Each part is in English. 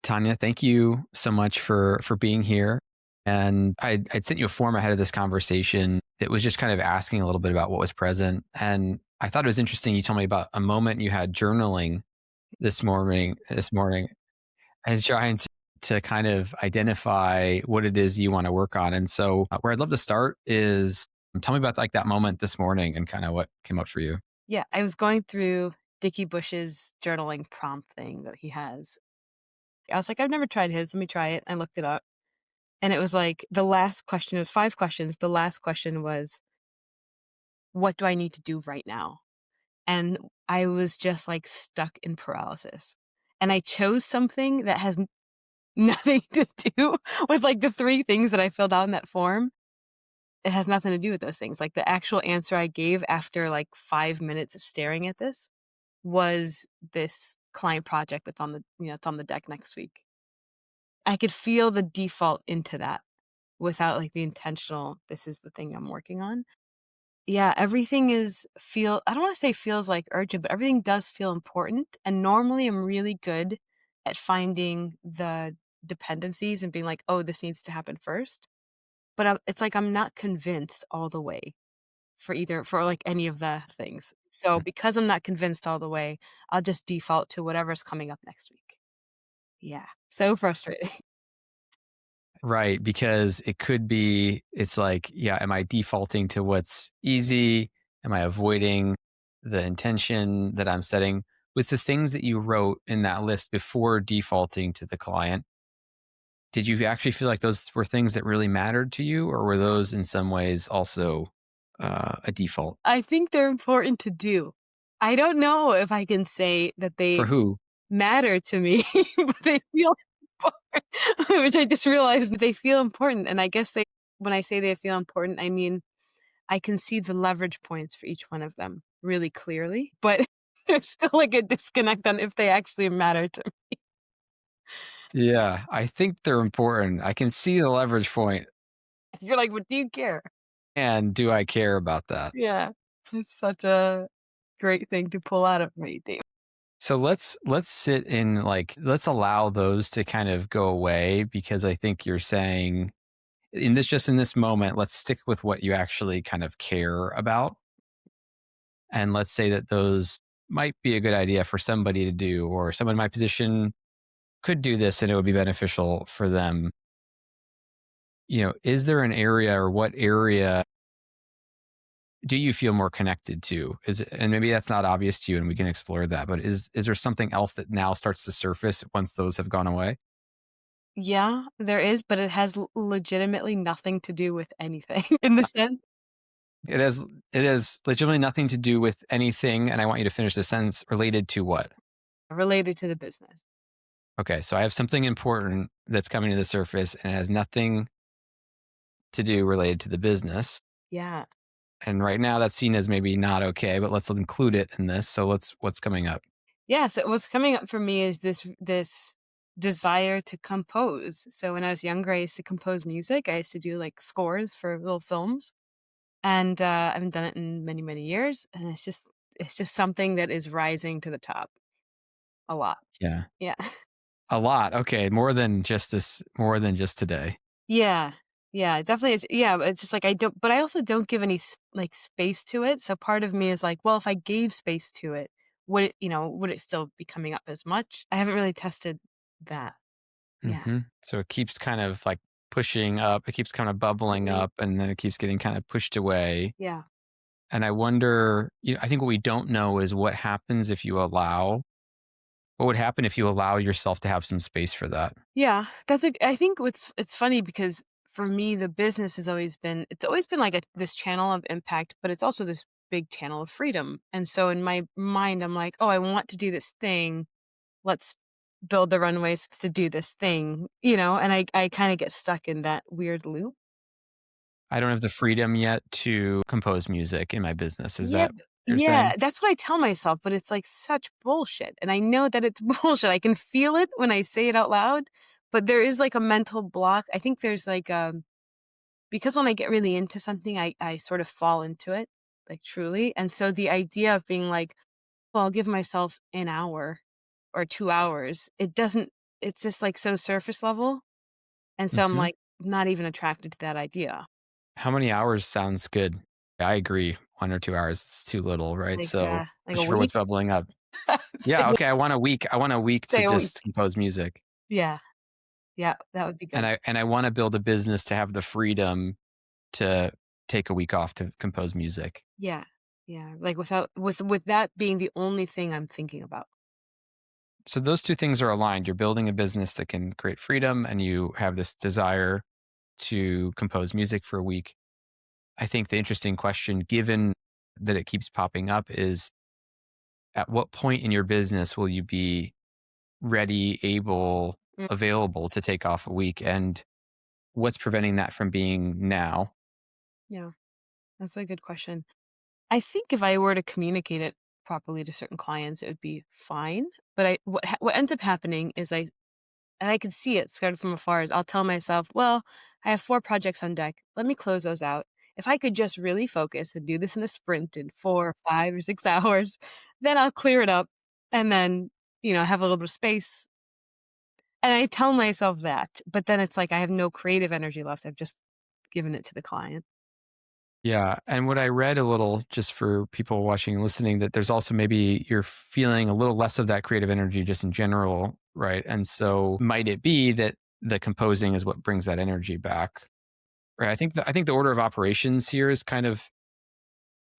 Tanya, thank you so much for being here. And I'd sent you a form ahead of this conversation that was just kind of asking a little bit about what was present. And I thought it was interesting. You told me about a moment you had journaling this morning, and trying to kind of identify what it is you want to work on. And so, where I'd love to start is tell me about like that moment this morning and kind of what came up for you. Yeah, I was going through Dickie Bush's journaling prompt thing that he has. I was like, "I've never tried his, let me try it." I looked it up, and it was like the last question, it was 5 questions. The last question was, "What do I need to do right now?" And I was just, like, stuck in paralysis. And I chose something that has n nothing to do with, like, the 3 things that I filled out in that form. It has nothing to do with those things. Like, the actual answer I gave after, like, 5 minutes of staring at this was this client project that's on it's on the deck next week. I could feel the default into that without, like, the intentional, "This is the thing I'm working on." Yeah, everything is feel I don't wanna say feels, like, urgent, but everything does feel important, and normally I'm really good at finding the dependencies and being like, "Oh, this needs to happen first." But it's like I'm not convinced all the way like, any of the things. So, because I'm not convinced all the way, I'll just default to whatever's coming up next week. Yeah, so frustrating. Right, because it could be it's like, yeah, am I defaulting to what's easy? Am I avoiding the intention that I'm setting? With the things that you wrote in that list before defaulting to the client, did you actually feel like those were things that really mattered to you, or were those in some ways also a default? I think they're important to do. I don't know if I can say that For they who? matter to me, but they feel important, which I just realized they feel important, and I guess when I say they feel important, I mean I can see the leverage points for each one of them really clearly, but there's still, like, a disconnect on if they actually matter to me. Yeah, I think they're important. I can see the leverage point, You're like, "What do you care?" and do I care about that? Yeah. It's such a great thing to pull out of me, Dave. So let's sit in like let's allow those to kind of go away because I think you're saying in this moment, let's stick with what you actually kind of care about. And let's say that those might be a good idea for somebody to do, or someone in my position could do this and it would be beneficial for them. Is there an area or what area do you feel more connected to? And maybe that's not obvious to you and we can explore that, but is there something else that now starts to surface once those have gone away? Yeah, there is, but it has legitimately nothing to do with anything in the sense It has it has legitimately nothing to do with anything, and I want you to finish the sentence related to what? related to the business. Okay, so I have something important that's coming to the surface, and it has nothing to do related to the business. Yeah. And right now, that's seen as maybe not okay, but let's include it in this. So what's coming up? Yeah, so what's coming up for me is this desire to compose. So when I was younger, I used to compose music. I used to do, like, scores for little films, and, I haven't done it in many, many years, and it's just something that is rising to the top a lot. Yeah, Yeah. a lot. Okay, more than just today. Yeah. Yeah, definitely is yeah, but it's just like I also don't give any space to it, so part of me is like, well, if I gave space to it, would it still be coming up as much? I haven't really tested that. Yeah. So it keeps kind of like pushing up. It keeps kind of bubbling Mhm. up, and then it keeps getting kind of pushed away. Yeah. And I wonder, I think what we don't know is what would happen if you allow yourself to have some space for that? Yeah, I think it's funny because for me, the business has always been it's always been like this channel of impact, but it's also this big channel of freedom, and so in my mind, I'm like, "Oh, I want to do this thing. Let's build the runways to do this thing," and I kinda get stuck in that weird loop. I don't have the freedom yet to compose music in my business. Is Yeah, that what you're yeah, saying? that's what I tell myself, but it's, like, such bullshit, and I know that it's bullshit. I can feel it when I say it out loud, but there is, like, a mental block. I think there's, like, because when I get really into something, I sort of fall into it, like, truly, and so the idea of being like, "Well, I'll give myself an hour or 2 hours," it's just, like, so surface level, and so I'm, Mhm. like, not even attracted to that idea. How many hours sounds good? I agree. 1 or 2 hours, it's too little, right? So, Like a especially for what's week? bubbling up. Yeah, Say okay, I want a week to say a week. just compose music, Yeah, yeah, that would be and good. I wanna build a business to have the freedom to take a week off to compose music. Yeah, yeah, like, with that being the only thing I'm thinking about. So those 2 things are aligned. You're building a business that can create freedom, and you have this desire to compose music for a week. I think the interesting question, given that it keeps popping up, is at what point in your business will you be ready, able, Mm, available to take off a week? And what's preventing that from being now? yeah, that's a good question. I think if I were to communicate it properly to certain clients, it would be fine, but what ends up happening is I can see it sort of from afar is I'll tell myself, "Well, I have 4 projects on deck. Let me close those out. If I could just really focus and do this in a sprint in 4 or 5 or 6 hours, then I'll clear it up and then, have a little bit of space." And I tell myself that, but then it's like I have no creative energy left. I've just given it to the client. Yeah. And what I read a little, just for people watching and listening, that there's also maybe you're feeling a little less of that creative energy just in general, right? And so might it be that the composing is what brings that energy back? Right. I think the order of operations here is kind of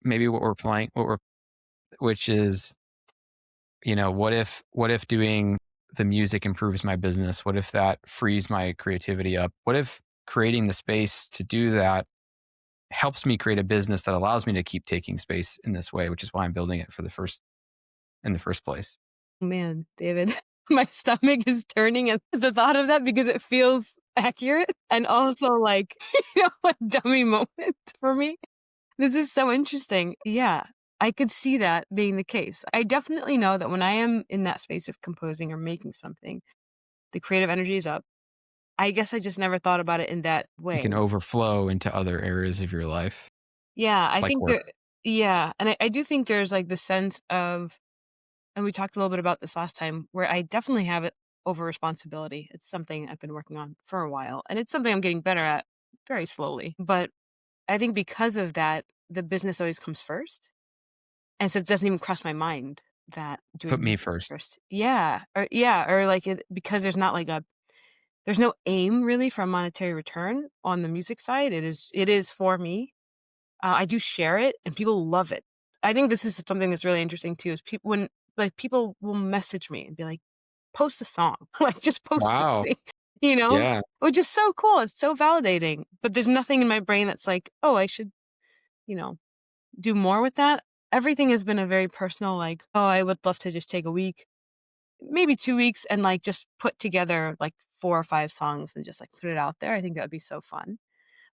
maybe what we're playing, which is, what if doing the music improves my business? What if that frees my creativity up? What if creating the space to do that helps me create a business that allows me to keep taking space in this way, which is why I'm building it in the first place. Man, David, my stomach is turning at the thought of that because it feels accurate and also like, a dummy moment for me. This is so interesting. Yeah, I could see that being the case. I definitely know that when I am in that space of composing or making something, the creative energy is up. I guess I just never thought about it in that It way. can overflow into other areas of your life, Yeah, I like think work. yeah, and I do think there's like the sense of, and we talked a little bit about this last time, where I definitely have it over responsibility. It's something I've been working on for a while, and it's something I'm getting better at very slowly. But I think because of that, the business always comes first. And so it doesn't even cross my mind that Put doing me music first. first. Yeah, or like because there's no aim really for a monetary return on the music side. It is for me. I do share it and people love it. I think this is something that's really interesting too, is people when like people will message me and be like, post a song, like just post Wow. something, Yeah. which is so cool. It's so validating. But there's nothing in my brain that's like, oh, I should, you know, do more with that. Everything has been a very personal, like, oh, I would love to just take a week, maybe 2 weeks, and like just put together like 4 or 5 songs and just like put it out there. I think that would be so fun.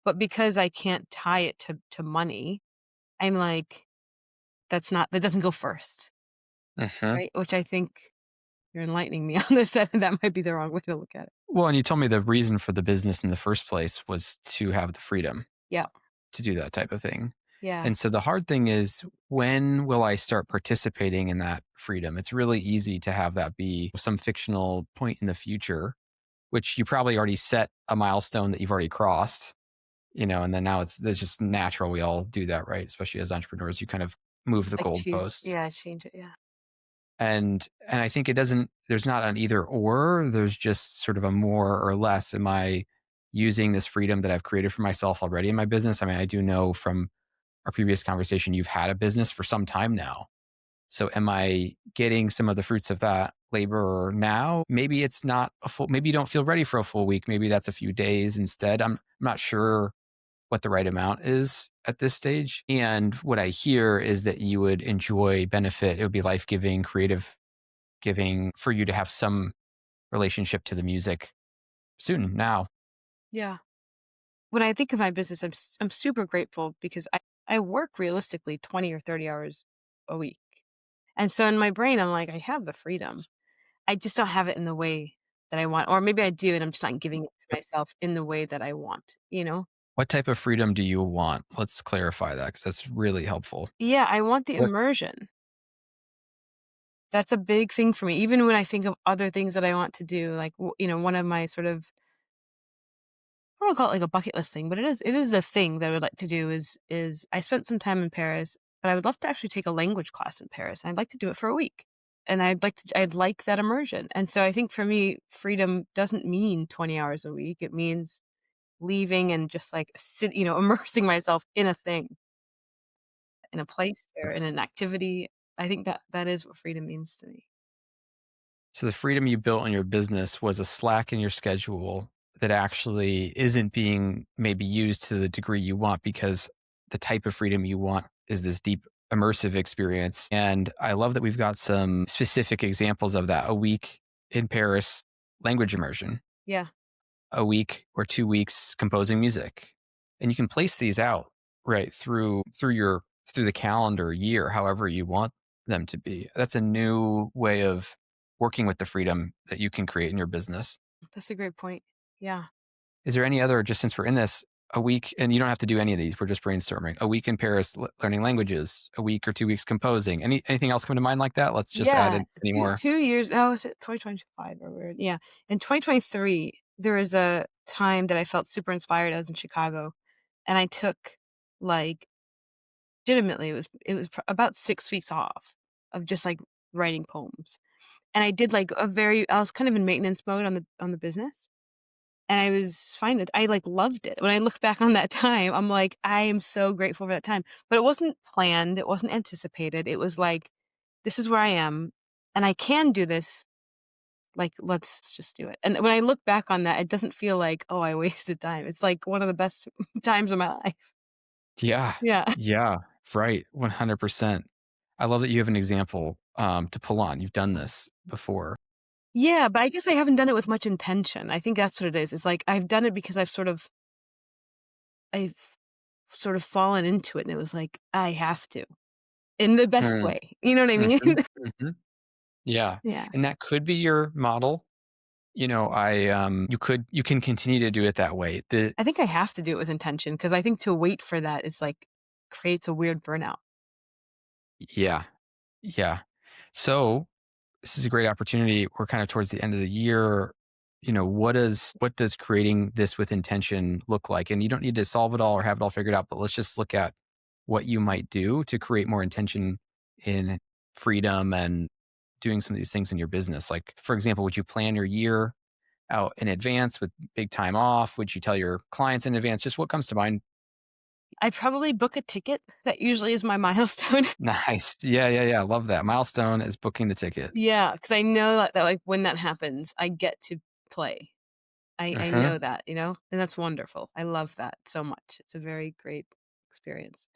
But because I can't tie it to money, I'm like, that doesn't go first, Mhm. right? Which I think you're enlightening me on this, that might be the wrong way to look at it. Well, and you told me the reason for the business in the first place was to have the freedom Yeah. to do that type of thing. Yeah. And so the hard thing is, when will I start participating in that freedom? It's really easy to have that be some fictional point in the future, which you probably already set a milestone that you've already crossed, and then now it's just natural. We all do that, right? Especially as entrepreneurs, you kind of move the Like goalposts. change it. Yeah. And I think it doesn't there's not an either or, there's just sort of a more or less. Am I using this freedom that I've created for myself already in my business? I mean, I do know from our previous conversation, you've had a business for some time now. So am I getting some of the fruits of that labor now? Maybe it's not a full, maybe you don't feel ready for a full week. Maybe that's a few days instead. I'm not sure what the right amount is at this stage. And what I hear is that you would enjoy benefit. It would be life giving, creative giving for you to have some relationship to the music soon now. Yeah. When I think of my business, I'm super grateful because I work realistically 20 or 30 hours a week. And so in my brain, I'm like, I have the freedom. I just don't have it in the way that I want. Or maybe I do, and I'm just not giving it to myself in the way that I want, you know? What type of freedom do you want? Let's clarify that because that's really helpful. Yeah, I want the What immersion. That's a big thing for me. Even when I think of other things that I want to do, like, one of my sort of, I don't wanna call it like a bucket list thing, but it is a thing that I would like to do is I spent some time in Paris, but I would love to actually take a language class in Paris, and I'd like to do it for a week. And I'd like that immersion. And so I think for me, freedom doesn't mean 20 hours a week. It means leaving and just like immersing myself in a thing, in a place or in an activity. I think that that is what freedom means to me. So the freedom you built in your business was a slack in your schedule that actually isn't being maybe used to the degree you want because the type of freedom you want is this deep immersive experience. And I love that we've got some specific examples of that. A week in Paris, language immersion, Yeah. a week or 2 weeks composing music. And you can place these out right through the calendar year, however you want them to be. That's a new way of working with the freedom that you can create in your business. That's a great point. Yeah. Is there any other, just since we're in this, a week, and you don't have to do any of these, we're just brainstorming, a week in Paris learning languages, a week or 2 weeks composing. Anything else come to mind like that? Let's just add Yeah. in any 2 more. 2 years oh, is it 2025 or weird? Yeah. In 2023, there was a time that I felt super inspired. I was in Chicago, and I took, like, legitimately, it was about 6 weeks off of just, like, writing poems. And I did, like, I was kind of in maintenance mode on the business, and I was fine with I, like, loved it. When I look back on that time, I'm like, "I am so grateful for that time." But it wasn't planned, it wasn't anticipated, it was like, "This is where I am, and I can do this, like, let's just do it." And when I look back on that, it doesn't feel like, "Oh, I wasted time." It's, like, one of the best times of my life. Yeah. Yeah. Yeah. Right. 100%. I love that you have an example to pull on. You've done this before. Yeah, but I guess I haven't done it with much intention. I think that's what it is. It's like, I've done it because I've sort of fallen into it, and it was like, "I have to." In the best Mm, way, you know what I mean? mhm, mhm. Yeah. Yeah. And that could be your model. You can continue to do it that way. I think I have to do it with intention because I think to wait for that is, like, creates a weird burnout. Yeah. Yeah. So this is a great opportunity. We're kind of towards the end of the year. What does creating this with intention look like? And you don't need to solve it all or have it all figured out, but let's just look at what you might do to create more intention in freedom and doing some of these things in your business. Like, for example, would you plan your year out in advance with big time off? Would you tell your clients in advance? Just what comes to mind? I probably book a ticket. That usually is my milestone. Nice. Yeah, yeah, yeah. Love that. Milestone is booking the ticket. Yeah, because I know that, like, when that happens, I get to play. I Uh-huh. know that, and that's wonderful. I love that so much. It's a very great experience.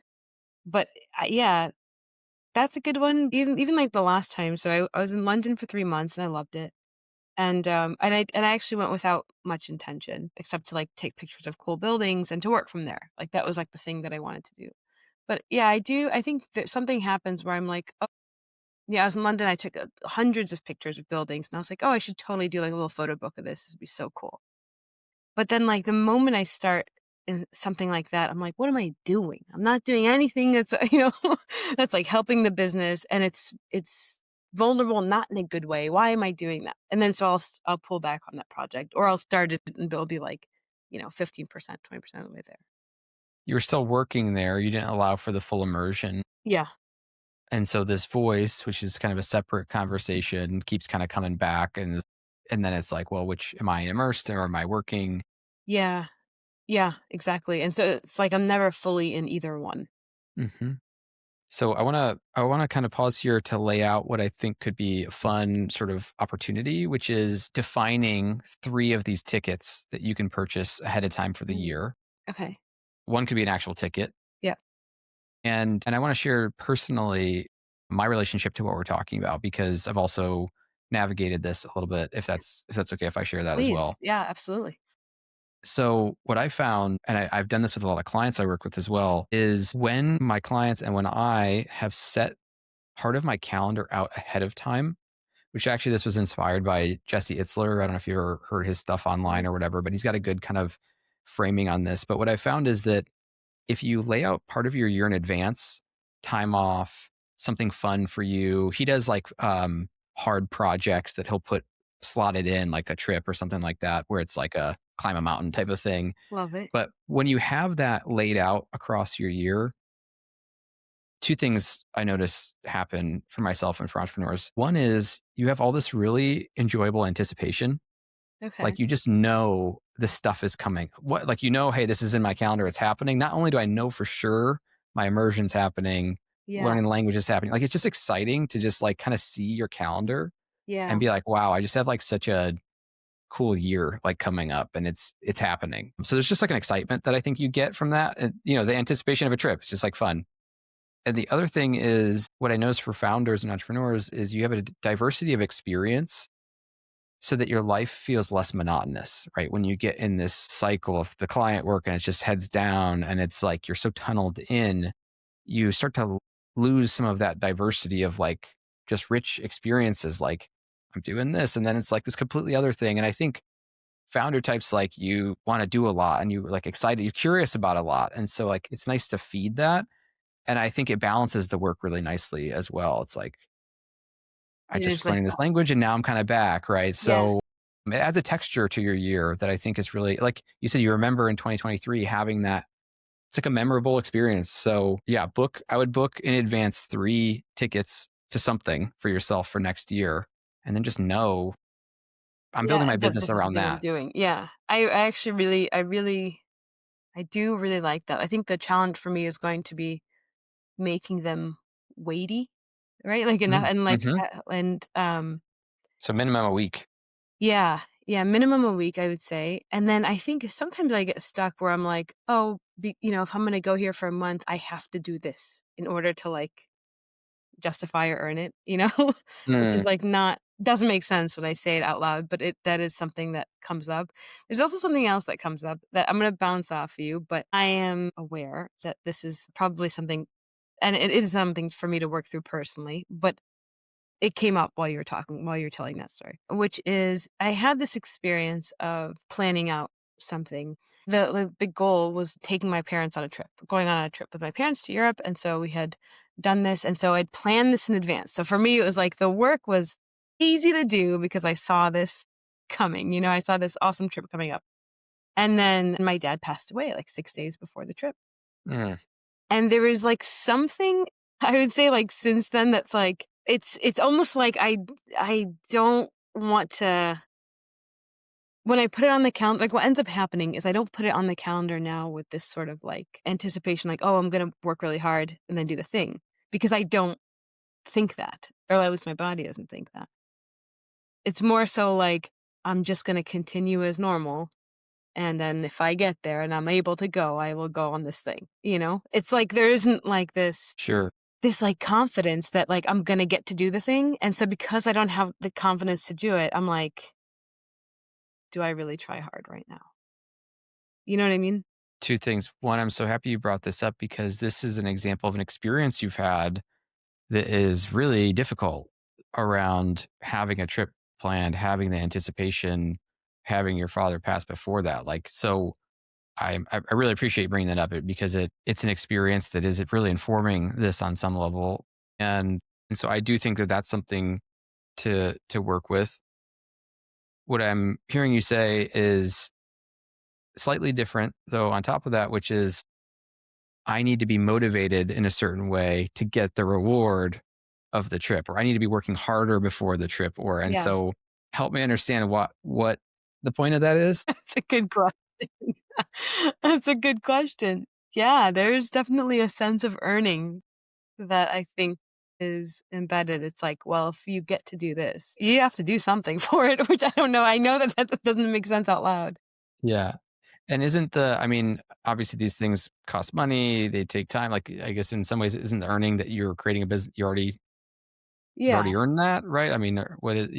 But, yeah, that's a good one. Even, like, the last time, so I was in London for 3 months, and I loved it. And I actually went without much intention, except to, like, take pictures of cool buildings and to work from there. Like, that was, like, the thing that I wanted to do. But, yeah, I think that something happens where I'm like, "Oh" yeah, I was in London, I took, hundreds of pictures of buildings, and I was like, "Oh, I should totally do, like, a little photo book of this. This would be so cool." But then, like, the moment I start in something like that, I'm like, "What am I doing? I'm not doing anything that's, that's, like, helping the business, and it's vulnerable, not in a good way. Why am I doing that?" And then so I'll pull back on that project, or I'll start it and it'll be like, 15%, 20% of the way there. You were still working there. You didn't allow for the full immersion. Yeah. And so this voice, which is kind of a separate conversation, keeps kind of coming back and then it's like, well, which am I immersed or am I working? Yeah. Yeah, exactly. And so it's like I'm never fully in either one. Hmm. So I wanna kind of pause here to lay out what I think could be a fun sort of opportunity, which is defining 3 of these tickets that you can purchase ahead of time for the Mm. year. Okay. One could be an actual ticket. Yeah. And I wanna share personally my relationship to what we're talking about because I've also navigated this a little bit, if that's okay if I share that as Please. well. Yeah, absolutely. So what I found, and I've done this with a lot of clients I work with as well, is when my clients and when I have set part of my calendar out ahead of time, which actually this was inspired by Jesse Itzler. I don't know if you ever heard his stuff online Mhm. or whatever, but he's got a good kind of framing on this. But what I found is that if you lay out part of your year in advance, time off, something fun for you. He does like hard projects that he'll put slotted in like a trip or something like that, where it's like a climb a mountain type of thing. Love it. But when you have that laid out across your year, two things I notice happen for myself and for entrepreneurs. One is you have all this really enjoyable anticipation. Okay. Like you just know this stuff is coming. What like you know, hey, this is in my calendar, it's happening. Not only do I know for sure my immersion's happening, Yeah. learning the language is happening. Like it's just exciting to just like kind of see your calendar Yeah. and be like, wow, I just have like such a cool year like coming up and it's happening. So there's just like an excitement that I think you get from that. And the anticipation of a trip. It's just like fun. And the other thing is what I notice for founders and entrepreneurs is you have a diversity of experience so that your life feels less monotonous, right? When you get in this cycle of the client work and it's just heads down and it's like you're so tunneled in, you start to lose some of that diversity of like just rich experiences. Like I'm doing this and then it's like this completely other thing. And I think founder types like you want to do a lot and you like excited, you're curious about a lot. And so like it's nice to feed that. And I think it balances the work really nicely as well. It's like, I It just is was like learning this that. language and now I'm kind of back, right? Yeah. So it adds a texture to your year that I think is really like you said, you remember in 2023 having that. It's like a memorable experience. So yeah, I would book in advance 3 tickets to something for yourself for next year. And then just know I'm Yeah, building my that business this is the around thing I'm that. doing. Yeah. I actually I do really like that. I think the challenge for me is going to be making them weighty, right? Like enough and like Mm-hmm. So minimum a week. yeah, yeah, minimum a week, I would say. And then I think sometimes I get stuck where I'm like, oh, if I'm going to go here for a month, I have to do this in order to like justify or earn it, which is Mm, like not doesn't make sense when I say it out loud, but that is something that comes up. There's also something else that comes up that I'm going to bounce off of you, but I am aware that this is probably something and it is something for me to work through personally, but it came up while you were telling that story, which is I had this experience of planning out something. The big goal was taking my parents on a trip, going on a trip with my parents to Europe, and so we had done this, and so I'd planned this in advance. So for me, it was like the work was easy to do because I saw this coming. I saw this awesome trip coming up, and then my dad passed away like 6 days before the trip. mm, And there is, like, something I would say, like, since then that's, like it's almost like I don't want to when I put it on the calendar like, what ends up happening is I don't put it on the calendar now with this sort of, like, anticipation, like, "Oh, I'm gonna work really hard and then do the thing," because I don't think that, or at least my body doesn't think that. It's more so like, I'm just gonna continue as normal, and then if I get there and I'm able to go, I will go on this thing? It's like there isn't, like, sure. like, confidence that, like, I'm gonna get to do the thing, and so because I don't have the confidence to do it, I'm like, "Do I really try hard right now?" You know what I mean? Two things. One, I'm so happy you brought this up because this is an example of an experience you've had that is really difficult around having a trip planned, having the anticipation, having your father pass before that. Like, so I really appreciate you bringing that up because it's an experience that is really informing this on some level. And so I do think that that's something to work with. What I'm hearing you say is slightly different though on top of that, which is I need to be motivated in a certain way to get the reward of the trip, or I need to be working harder before the trip, or and Yeah, so help me understand what the point of that is. that's a good question. That's a good question. Yeah, there's definitely a sense of earning that I think is embedded. It's like, well, if you get to do this, you have to do something for it, which I don't know. I know that that doesn't make sense out loud. Yeah. And isn't I mean, obviously these things cost money, they take time. Like I guess in some ways, isn't the earning that you're creating a business, you've Yeah, already earned that, right? I mean, what is,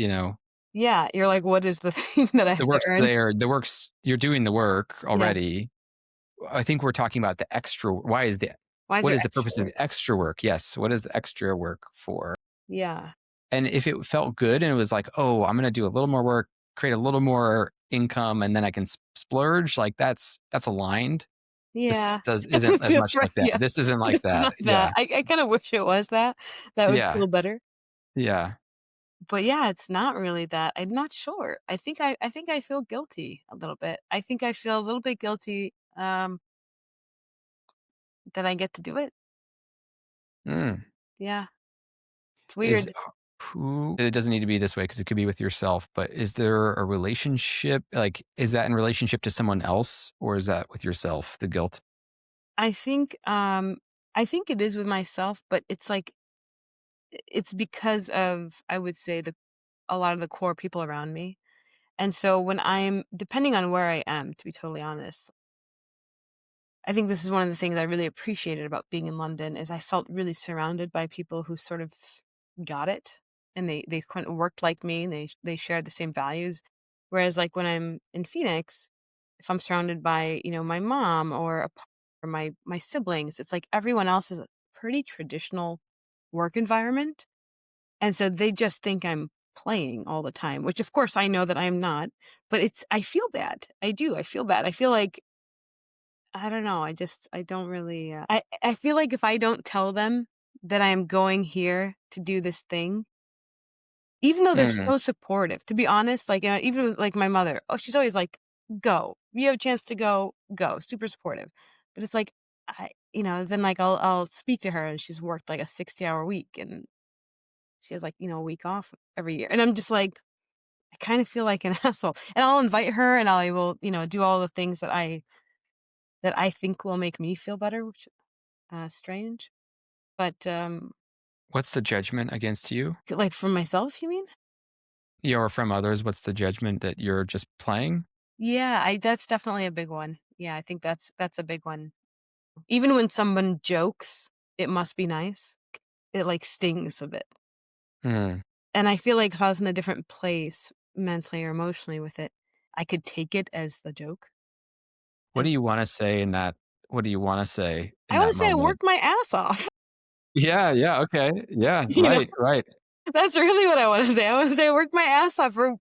yeah. You're like, what is the thing that I have the to work's earn? there, you're doing the work Yeah. already. I think we're talking about the extra. Why is What there is the extra purpose of work? the extra work? Yes. What is the extra work for? Yeah. And if it felt good and it was like, oh, I'm going to do a little more work, create a little more income, and then I can splurge, like that's aligned. Yeah. This does It isn't doesn't as feel much right, like that. yeah. This isn't like It's that. not that. Yeah. I kinda wish it was that. That would Yeah. feel better. Yeah. But yeah, it's not really that. I'm not sure. I think I feel guilty a little bit. I think I feel a little bit guilty, that I get to do it. Mm. Yeah, it's Is weird. who it doesn't need to be this way because it could be with yourself, but is there a relationship? Like, is that in relationship to someone else or is that with yourself, the guilt? I think, I think it is with myself, but it's like it's because of, I would say, the a lot of the core people around me. And so when I'm depending on where I am, to be totally honest, I think this is one of the things I really appreciated about being in London is I felt really surrounded by people who sort of got it, and they kind of worked like me, and they shared the same values. Whereas like when I'm in Phoenix, if I'm surrounded by, my mom or or my siblings, it's like everyone else is a pretty traditional work environment. And so they just think I'm playing all the time, which of course I know that I'm not, but I feel bad. I do. I feel bad. I feel like I don't know. I don't really. I feel like if I don't tell them that I am going here to do this thing, even though they're Mm. so supportive, to be honest, like even with, like my mother, oh, she's always like, "Go, you have a chance to go, go." Super supportive, but it's like then like I'll speak to her, and she's worked like a 60-hour week, and she has like a week off every year, and I'm just like, I kind of feel like an asshole, and I'll invite her, and I will do all the things that I think will make me feel better, which strange. But, What's the judgment against you? like, for myself, you mean? You or from others, what's the judgment that you're just playing? Yeah, I that's definitely a big one. Yeah, I think that's a big one. Even when someone jokes, "It must be nice," it, like, stings a bit. Mm. And I feel like if I was in a different place mentally or emotionally with it, I could take it as the joke. What do And you wanna say in that what do you wanna say I in wanna that say I moment? worked my ass off, Yeah, yeah, okay. Yeah, you know? right, right. That's really what I wanna say. I wanna say I worked my ass off for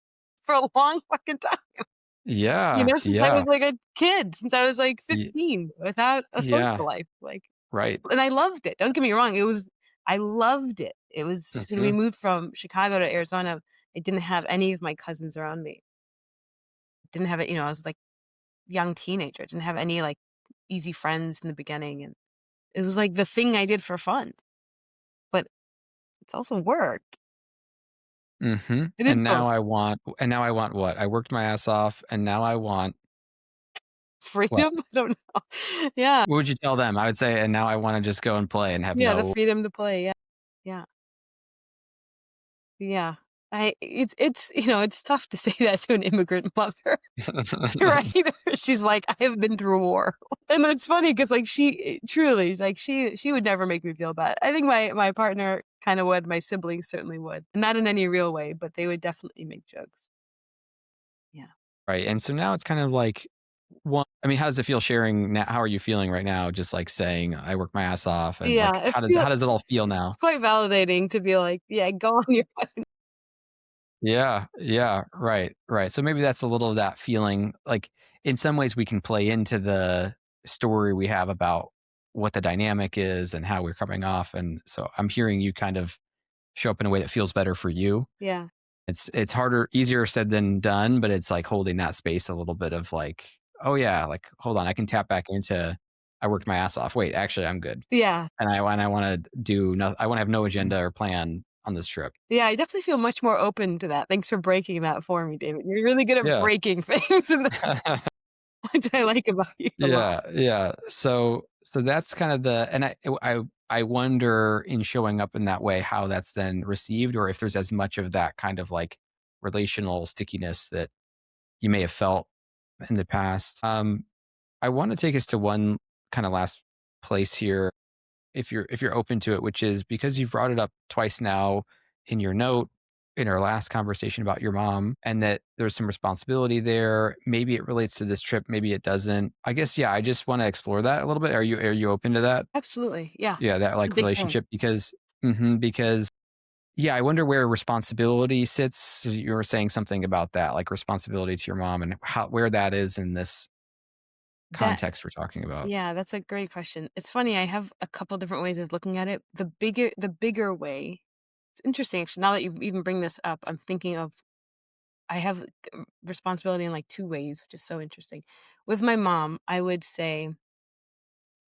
a long fucking time. Yeah, Since I was, yeah, like, a kid, since I was, like, y 15 without a yeah, social life, like right. and I loved it, don't get me wrong, I loved it. It was when we Mhm. moved from Chicago to Arizona, I didn't have any of my cousins around me. Didn't have it I was, like, young teenager, didn't have any, like, easy friends in the beginning, and it was, like, the thing I did for fun, but it's also work. Mhm, It is both. and now I want what? I worked my ass off, and now I want what? Freedom? I don't know. Yeah, What would you tell them? I would say, "And now I wanna just go and play and have yeah, the no." freedom to play, yeah, yeah. Yeah. It's tough to say that to an immigrant mother, right? She's like, "I have been through war." And it's funny because like, truly, like, she would never make me feel bad. I think my partner kinda would, my siblings certainly would. Not in any real way, but they would definitely make jokes. Yeah. Right, and so now it's kind of like, I mean, how does it feel sharing now? How are you feeling right now? Just, like, saying, "I work my ass off," and, like, Yeah, how does it all feel now? it's quite validating to be like, "Yeah, go on your." Yeah, yeah, right, right. So maybe that's a little of that feeling. Like in some ways, we can play into the story we have about what the dynamic is and how we're coming off. And so I'm hearing you kind of show up in a way that feels better for you. Yeah. It's harder, easier said than done, but it's like holding that space a little bit of like, oh yeah, like hold on, I can tap back into I worked my ass off. Wait, actually, I'm good, Yeah. and I want to do no, I want to have no agenda or plan on this trip. Yeah, I definitely feel much more open to that. Thanks for breaking that for me, David. You're really good at Yeah. breaking things, and which I like about you a lot. Yeah, yeah. So that's kind of the and I wonder in showing up in that way how that's then received or if there's as much of that kind of like relational stickiness that you may have felt in the past. I want to take us to one kind of last place here if you're open to it, which is because you've brought it up twice now in your note in our last conversation about your mom and that there's some responsibility there. Maybe it relates to this trip, maybe it doesn't. I guess yeah, I just want to explore that a little bit. Are you open to that? Absolutely, yeah. Yeah, that It's a like big thing. relationship because yeah, I wonder where responsibility sits. So you were saying something about that, like responsibility to your mom and how where that is in this That context we're talking about? Yeah, that's a great question. It's funny, I have a couple different ways of looking at it. The bigger way, it's interesting actually, now that you even bring this up, I'm thinking of I have responsibility in like two ways, which is so interesting. With my mom, I would say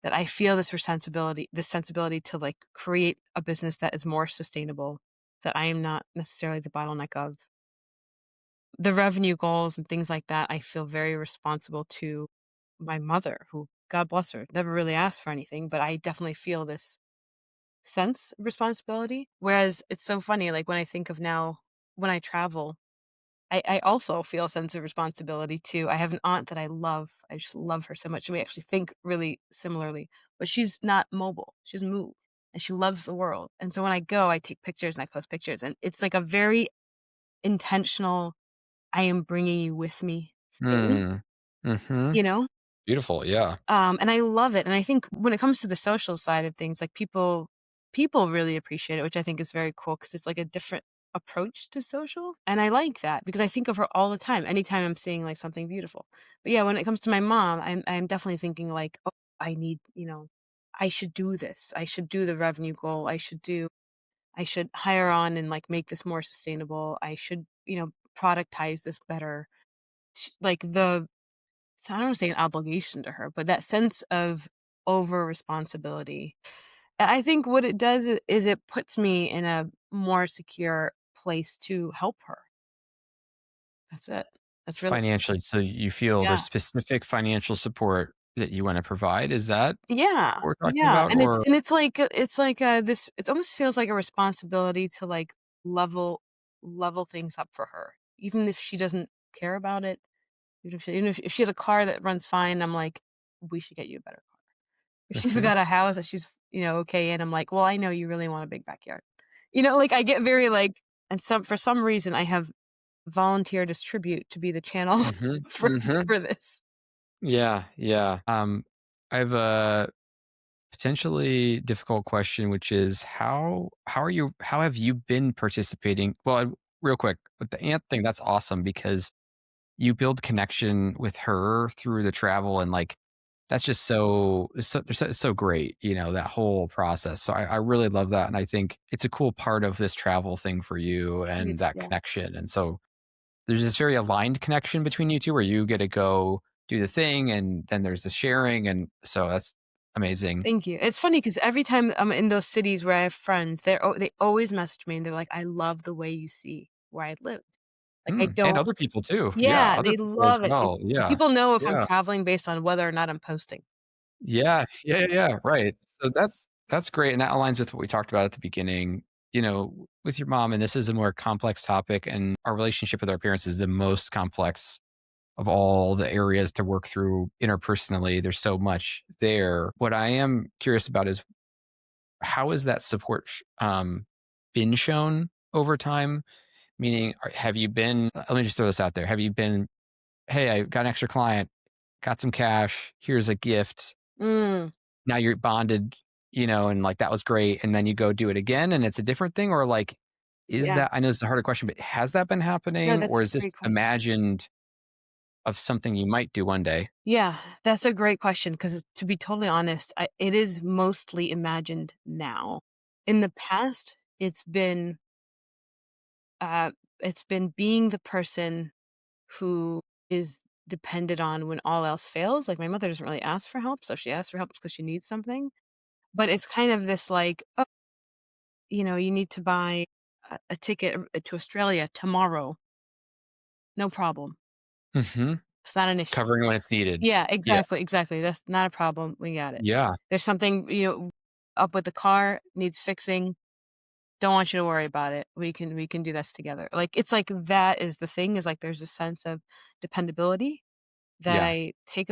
that I feel this sensibility to like create a business that is more sustainable, that I am not necessarily the bottleneck of. The revenue goals and things like that, I feel very responsible to my mother, who, God bless her, never really asked for anything, but I definitely feel this sense of responsibility. Whereas it's so funny, like when I think of now, when I travel, I also feel a sense of responsibility too. I have an aunt that I love. I just love her so much. And we actually think really similarly, but she's not mobile. She's moved and she loves the world. And so when I go, I take pictures and I post pictures. And it's like a very intentional, I am bringing you with me thing, Mm. Mhm. you know? Beautiful, yeah. And I love it, and I think when it comes to the social side of things, like, people really appreciate it, which I think is very cool because it's, like, a different approach to social, and I like that because I think of her all the time, anytime I'm seeing, like, something beautiful. But, yeah, when it comes to my mom, I'm definitely thinking, like, "Oh, I need," "I should do this. I should do the revenue goal. I should hire on and, like, make this more sustainable. I should, productize this better." Like, so I don't wanna say an obligation to her, but that sense of over responsibility. I think what it does is it puts me in a more secure place to help her. That's it. That's really Financially, so you feel Yeah. there's specific financial support that you wanna provide, is that Yeah, what we're talking yeah, about? and it's Or and it's like this it almost feels like a responsibility to, like, level things up for her, even if she doesn't care about it, even if she has a car that runs fine, I'm like, "We should get you a better car." If she's Mhm, got a house that she's, okay in, I'm like, "Well, I know you really want a big backyard." Like, I get very, like and for some reason, I have volunteered as tribute to be the channel mhm, for mhm. for this. Yeah, yeah. I have a potentially difficult question, which is how have you been participating? Well, real quick, with the aunt thing, that's awesome because you build connection with her through the travel and, like, that's just so great, that whole process. So I really love that, and I think it's a cool part of this travel thing for you and that Yeah. connection, and so there's this very aligned connection between you 2 where you get to go do the thing, and then there's the sharing, and so that's amazing. Thank you. It's funny because every time I'm in those cities where I have friends, they always message me and they're like, "I love the way you see where I lived." Like, I And don't other people too. Yeah, Yeah, other they people as love it. Like, well. Yeah. people know if I'm Yeah. traveling based on whether or not I'm posting. Yeah. Yeah, yeah, yeah, right. So that's great, and that aligns with what we talked about at the beginning, with your mom, and this is a more complex topic, and our relationship with our parents is the most complex of all the areas to work through interpersonally. There's so much there. What I am curious about is how has that support been shown over time? Meaning, have you been let me just throw this out there. Have you been, "Hey, I got an extra client, got some cash, here's a gift." Mm, Now you're bonded, and, like, that was great, and then you go do it again, and it's a different thing? Or, like, is yeah. that I know this is a harder question, but has that been No, happening, that's or a is this great question. imagined of something you might do one day? Yeah, that's a great question because to be totally honest, it is mostly imagined now. In the past, uh, it's been being the person who is depended on when all else fails. Like my mother doesn't really ask for help, so if she asks for help, it's because she needs something. But it's kind of this like, oh, you need to buy a ticket to Australia tomorrow. No problem. Mhm. It's not an issue. Covering when it's needed. Yeah, Yeah. exactly, exactly. That's not a problem. We got it. Yeah. There's something, up with the car, needs fixing. Don't want you to worry about it. We can do this together. Like it's like that is the thing is like there's a sense of dependability that Yeah. I take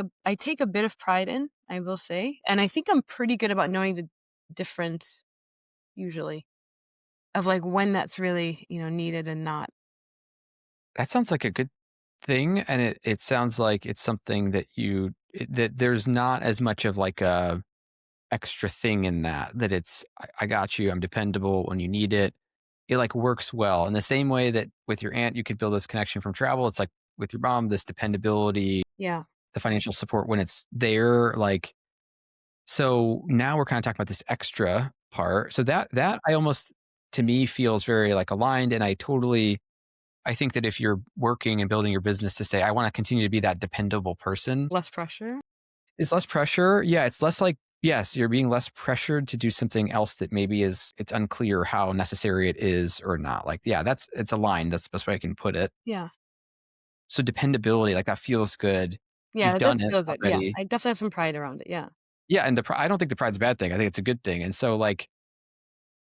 a bit of pride in, I will say. And I think I'm pretty good about knowing the difference usually of like when that's really, needed and not. That sounds like a good thing, and it sounds like it's something that that there's not as much of, like, a extra thing in that it's, I got you, I'm dependable when you need it." It, like, works well. In the same way that with your aunt, you could build this connection from travel, it's like with your mom, this dependability Yeah. the financial support when it's there, like so now we're kinda talking about this extra part. So that I almost to me feels very, like, aligned, and I think that if you're working and building your business to say, "I wanna continue to be that dependable person," Less pressure? it's less pressure. Yeah, it's less like yes, you're being less pressured to do something else that maybe is it's unclear how necessary it is or not. Like, yeah, that's it's aligned. That's the best way I can put it. Yeah. So dependability, like that feels good. Yeah, You've that done does it feel good. Yeah. already. I definitely have some pride around it. Yeah. Yeah, and I don't think the pride's a bad thing. I think it's a good thing. And so like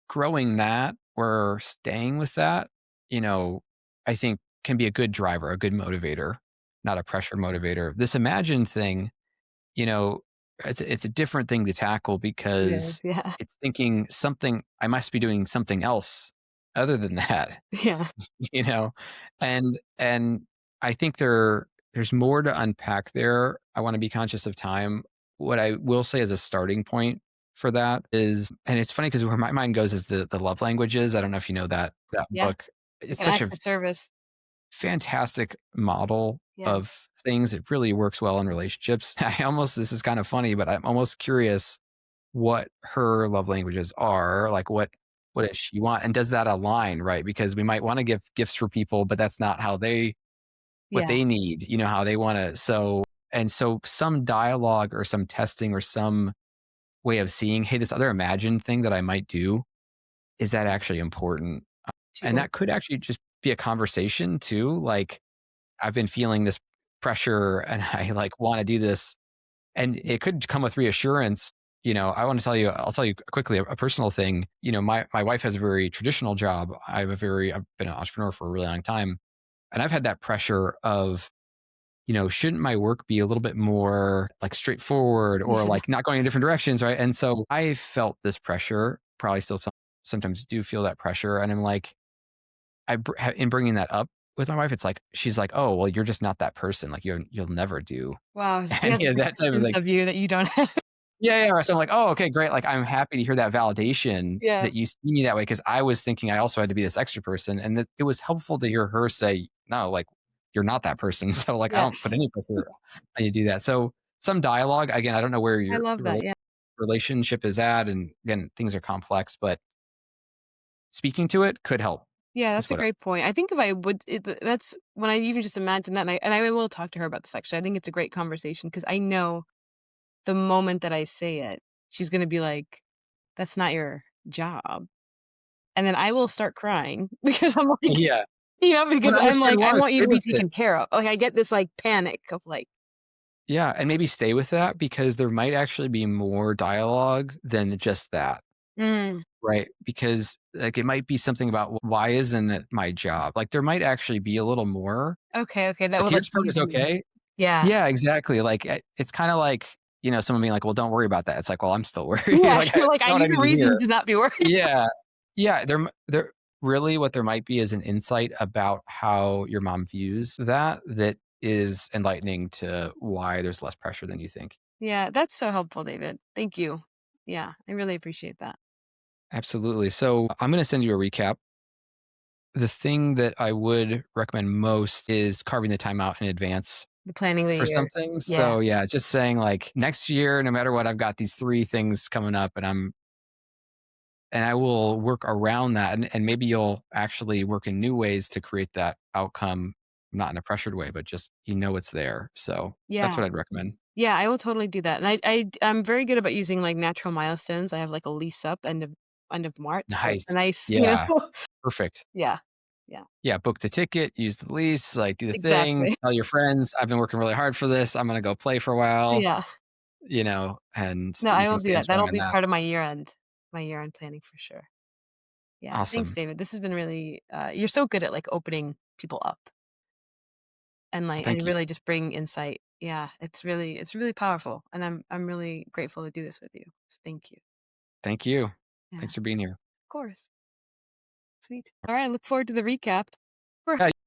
growing that or staying with that, you know, I think can be a good driver, a good motivator, not a pressure motivator. This imagine thing, you know, it's a different thing to tackle It is. because Yeah. it's thinking something I must be doing something else other than that, Yeah. you know? And I think there's more to unpack there. I wanna be conscious of time. What I will say as a starting point for that is and it's funny because where my mind goes is the love languages. I don't know if you know that Yeah. book. It's And such acts a of service. fantastic model Yeah. of things. It really works well in relationships. I almost this is kind of funny, but I'm almost curious what her love languages are. Like what does she want? And does that align, right? Because we might want to give gifts for people, but that's not how they what Yeah. they need, you know, how they want to. So some dialogue or some testing or some way of seeing, hey, this other imagined thing that I might do, is that actually important? And True. that could actually just be a conversation too. Like, I've been feeling this pressure and I like want to do this. And it could come with reassurance. You know, I'll tell you quickly a personal thing. You know, my wife has a very traditional job. I've been an entrepreneur for a really long time. And I've had that pressure of, you know, shouldn't my work be a little bit more like straightforward or Yeah. like not going in different directions? Right. And so I felt this pressure, probably still sometimes do feel that pressure. And I'm like, in bringing that up with my wife, it's like she's like, "Oh, well, you're just not that person. Like you'll never do Wow. She has any of that type of expectations thing." of you that you don't have. Yeah, yeah. So I'm like, "Oh, okay, great." Like I'm happy to hear that validation Yeah. that you see me that way because I was thinking I also had to be this extra person, and it was helpful to hear her say, "No, like you're not that person." So like I Yeah. don't put any pressure on you to do that. So some dialogue. Again, I don't know where I your love that. Yeah. relationship is at, and again, things are complex, but speaking to it could help. Yeah, Is that's a what I great point. I think if I would that's when I even just imagine that, and I will talk to her about this actually. I think it's a great conversation because I know the moment that I say it, she's gonna be like, "That's not your job." And then I will start crying because I'm like, yeah. because But I'm understand like, "I why, want you stay to be with it. taken care of." Like, I get this, like, panic of, like, Yeah, and maybe stay with that because there might actually be more dialogue than just that, "Mm, right? Because, like, it might be something about why isn't it my job? Like, there might actually be a little more. okay, okay, that The would, like, tears part ease is me." okay. Yeah. Yeah, exactly. Like, it's kinda like, you know, someone being like, "Well, don't worry about that." It's like, "Well, I'm still worried." Yeah, Like, you're I like, "I know what I need need a to reason hear. to not be worried." Yeah. Yeah, there really what there might be is an insight about how your mom views that is enlightening to why there's less pressure than you think. Yeah, that's so helpful, David. Thank you. Yeah, I really appreciate that. Absolutely. So I'm going to send you a recap. The thing that I would recommend most is carving the time out in advance The planning the for year. something. Yeah. So yeah, just saying like next year, no matter what, I've got these three things coming up and I will work around that. And maybe you'll actually work in new ways to create that outcome, not in a pressured way, but just you know it's there. So that's Yeah. what I'd recommend. Yeah, I will totally do that, and I'm very good about using, like, natural milestones. I have, like, a lease up end of March, so it's a Nice. nice, Yeah. Perfect. Yeah. Yeah. Yeah, book the ticket, use the lease, like, do the thing, Exactly. tell your friends, "I've been working really hard for this, I'm gonna go play for a while," Yeah. you know, and No, you I can will do stand that. strong That'll in be that. part of my year-end planning for sure. Yeah, thanks, Awesome. David. This has been really, you're so good at, like, opening people up and, Well, like, thank and you. really just bring insight. Yeah, it's really powerful, and I'm really grateful to do this with you. So thank you. Thank you. Yeah, Thanks for being here. of course. Sweet. Alright, I look forward to the recap.